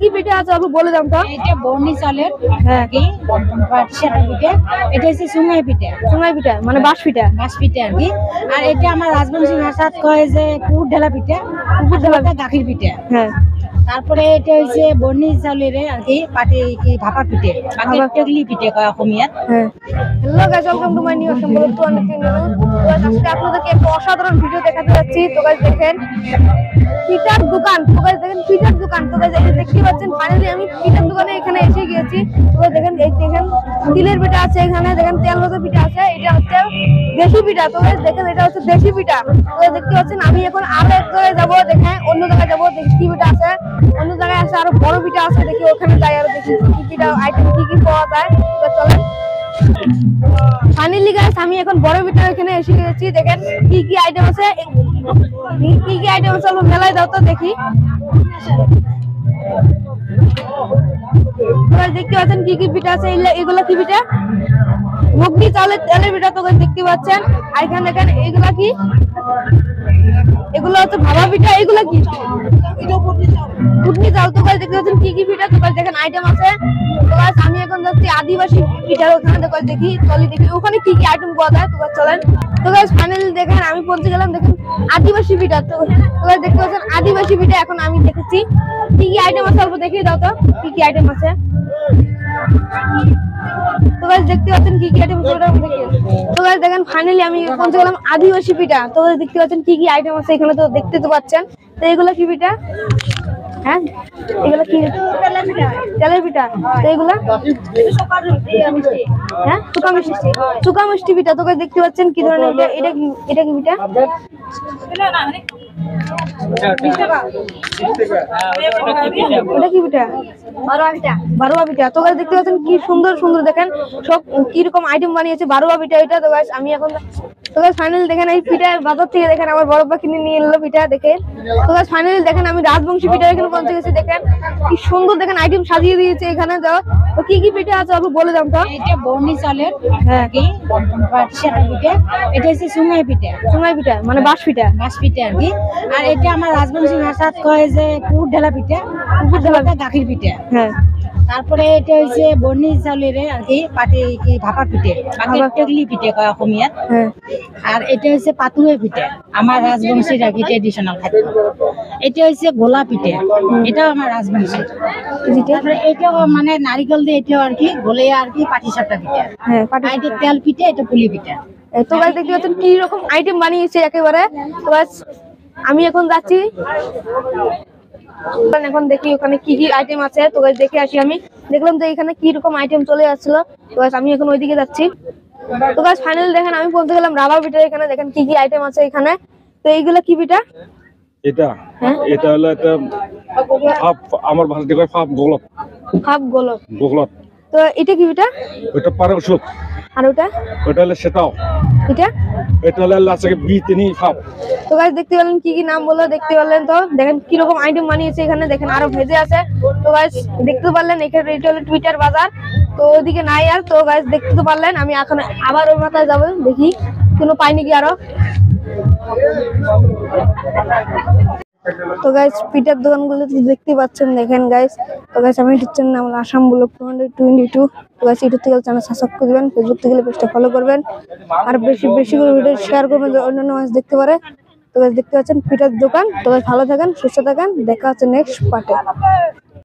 কি পিঠা আছে অল্প বলে দাও তো। এটা বর্ণি চালের হ্যাঁ কি পাটিসাপটা পিঠা, এটা হচ্ছে সুঙ্গাই পিঠা। সুঙ্গাই পিঠা মানে বাঁশ পিঠা। বাঁশ পিঠা আর কি। আর এটা আমার রাজবংশী ভাষাত কয় যে কুকুর ঢেলা পিঠা, কুকুর ঢেলাটা গাখির পিঠা। হ্যাঁ তারপরে এটা হচ্ছে বর্ণি চালের আর কি পাটি কি ভাপা পিঠে, টেগলি পিঠে কয় অসমীয়াত। হ্যাঁ hello guys, welcome to my new সম্বল টু আজকে আপনাদেরকে একটা অসাধারণ ভিডিও দেখাতে যাচ্ছি। তো গাইস দেখেন পিঠার দোকান, তো গাইস দেখেন পিঠার দোকান। তো গাইস এই দেখতে পাচ্ছেন ফাইনালি আমি পিঠার দোকানে এখানে এসে গিয়েছি। তো দেখেন এই দেখেন তিলের পিঠা আছে, এখানে দেখেন তেল ভাজা পিঠা আছে, এটা হচ্ছে দেশি পিঠা। তো গাইস দেখেন এটা হচ্ছে দেশি পিঠা। তো দেখতে পাচ্ছেন আমি এখন আরো এক জায়গায় যাবো, দেখেন অন্য জায়গায় যাবো, দেখি কি পিঠা আছে। অন্য জায়গায় আছে আরো বড় পিঠা আছে, দেখি ওখানে যাই আর দেখি কি পিঠা আইটেম কি কি পাওয়া যায়। তো চলেন ফাইনালি গাইস আমি এখন বড় পিঠার এখানে এসে গেছি। দেখেন কি কি আইটেম আছে, কি কি আইটেম আছে মেলায় দাও তো দেখি। দেখতে পাচ্ছেন কি কি পিঠা আছে, এগুলো কি পিঠা? মুগনি চালের তেলের পিঠা। তো দেখতে পাচ্ছেন আর এখানে দেখেন এগুলা কি, এগুলো হচ্ছে ভাপা পিঠা। এগুলো কি কুটনি চাল। তো দেখতে পাচ্ছেন কি কি পিঠা। তো দেখেন আইটেম আছে। তো আমি এখন যাচ্ছি আদিবাসী পিঠার ওখানে, দেখি চলি দেখি ওখানে কি কি আইটেম পাওয়া যায়। তো চলেন। তো ফাইনালি দেখেন আমি পৌঁছে গেলাম, দেখেন আদিবাসী পিঠা। তো দেখতে পাচ্ছেন আদিবাসী পিঠা। এখন আমি দেখেছি কি কি আইটেম আছে, অল্প দেখিয়ে দাও তো কি কি আইটেম আছে। তো গাইস দেখতে পাচ্ছেন কি কি আইটেম আছে ওটা দেখিয়ে। তো গাইস দেখেন ফাইনালি আমি পৌঁছে গেলাম আদিবাসী পিঠা। তো দেখতে পাচ্ছেন কি কি আইটেম আছে এখানে, তো দেখতে তো পাচ্ছেন। তো এগুলো কি পিঠা? হ্যাঁ এগুলো কি? তেলের পিঠা। তো এগুলা হ্যাঁ চুকা মিষ্টি পিঠা। তো গাইস দেখতে পাচ্ছেন কি ধরনের এটা, এটা কি পিঠা? ওটা কি পিঠা? বারোয়া পিঠা। তো গাইস দেখতে পাচ্ছেন কি সুন্দর সুন্দর, দেখেন সব কি রকম আইটেম বানিয়েছে বারোয়া পিঠা এটা। তো গাইস আমি এখন তো গাইস ফাইনালি দেখেন এই পিঠা বাজার থেকে দেখেন আমার বড় বাবা কিনে নিয়ে এলো পিঠা দেখে। তো গাইস ফাইনালি দেখেন আমি রাজবংশী পিঠা এখানে পৌঁছে গেছি। দেখেন কি সুন্দর, দেখেন আইটেম সাজিয়ে দিয়েছে এখানে। যাও তো কি কি পিঠা আছে অল্প বলে দাও তো। এটা বর্ণি চালের হ্যাঁ কি পাটিসাপটা পিঠা, এটা হচ্ছে সুঙ্গাই পিঠা। সুঙ্গাই পিঠা মানে বাঁশ পিঠা। বাঁশ পিঠা আর কি। আর এটা আমার রাজবংশী ভাষাত কয় যে কুকুর ঢেলা পিঠা, কুকুর ঢেলাটা গাখির পিঠা। হ্যাঁ তারপরে এটা হচ্ছে বর্ণি চালের আর কি পাটি কি ভাপা পিঠে, টেগলি পিঠে কয় অসমীয়াত। হ্যাঁ আর এটা হচ্ছে পাতুয়ে পিঠে, আমার রাজবংশীর আর কি ট্রেডিশনাল খাদ্য। এটা হচ্ছে গোলা পিঠে, এটাও আমার রাজবংশীর। তারপরে এটাও মানে নারিকেল দিয়ে এটাও আর কি গোলে আর কি পাটিসাপটা পিঠা। হ্যাঁ আর এটা তেল পিঠে, এটা পুলি পিঠা। তো গাইস দেখতে পাচ্ছেন কি রকম আইটেম বানিয়েছে একেবারে। তো গাইস আমি এখন যাচ্ছি, এখন দেখি ওখানে কি কি আইটেম আছে। তো গাইস দেখে আসি। আমি দেখলাম যে এখানে কি রকম আইটেম চলে যাচ্ছিল। তো গাইস আমি এখন ওইদিকে যাচ্ছি। তো গাইস ফাইনালি দেখেন আমি পৌঁছে গেলাম রাবার পিঠা এখানে। দেখেন কি কি আইটেম আছে এখানে। তো এইগুলা কি পিঠা? এটা এটা হলো একটা ফাপ, আমার ভাষাতে কয় ফাপ গোলপ। ফাপ গোলপ। গোলপ। তো এটা কি পিঠা? ওটা পারসুক। আর ওটা ওটা হলো সেটাও। এটা এটা হলো লাস্টে বিতিনি ফাপ। তো গাইস দেখতে পেলেন কি কি নাম বললো, দেখতে পারলেন। তো দেখেন কি রকম আইটেম বানিয়েছে এখানে, দেখেন আরো ভেজে আছে। তো গাইস দেখতে পারলেন এখানে এটা হলো টুইটার বাজার। তো ওইদিকে নাই আর। তো গাইস দেখতে তো পারলেন আমি এখন আবার ওই মাথায় যাবো, দেখি কোনো পাইনি কি আরো। তো গাইস পিঠার দোকানগুলো দেখতে পাচ্ছেন, দেখেন গাইস। তো গাইস আমি ইউটিউব চ্যানেল আমার আসাম ব্লগ 222। তো গাইস ইউটিউব থেকে চ্যানেল সাবস্ক্রাইব করে দিবেন, ফেসবুক থেকে পেজটা ফলো করবেন, আর বেশি বেশি করে ভিডিও শেয়ার করবেন অন্যান্য মানুষ দেখতে পারে। তো গাইস দেখতে পাচ্ছেন পিঠার দোকান। তো গাইস ভালো থাকেন, সুস্থ থাকেন, দেখা হচ্ছে নেক্সট পার্টে।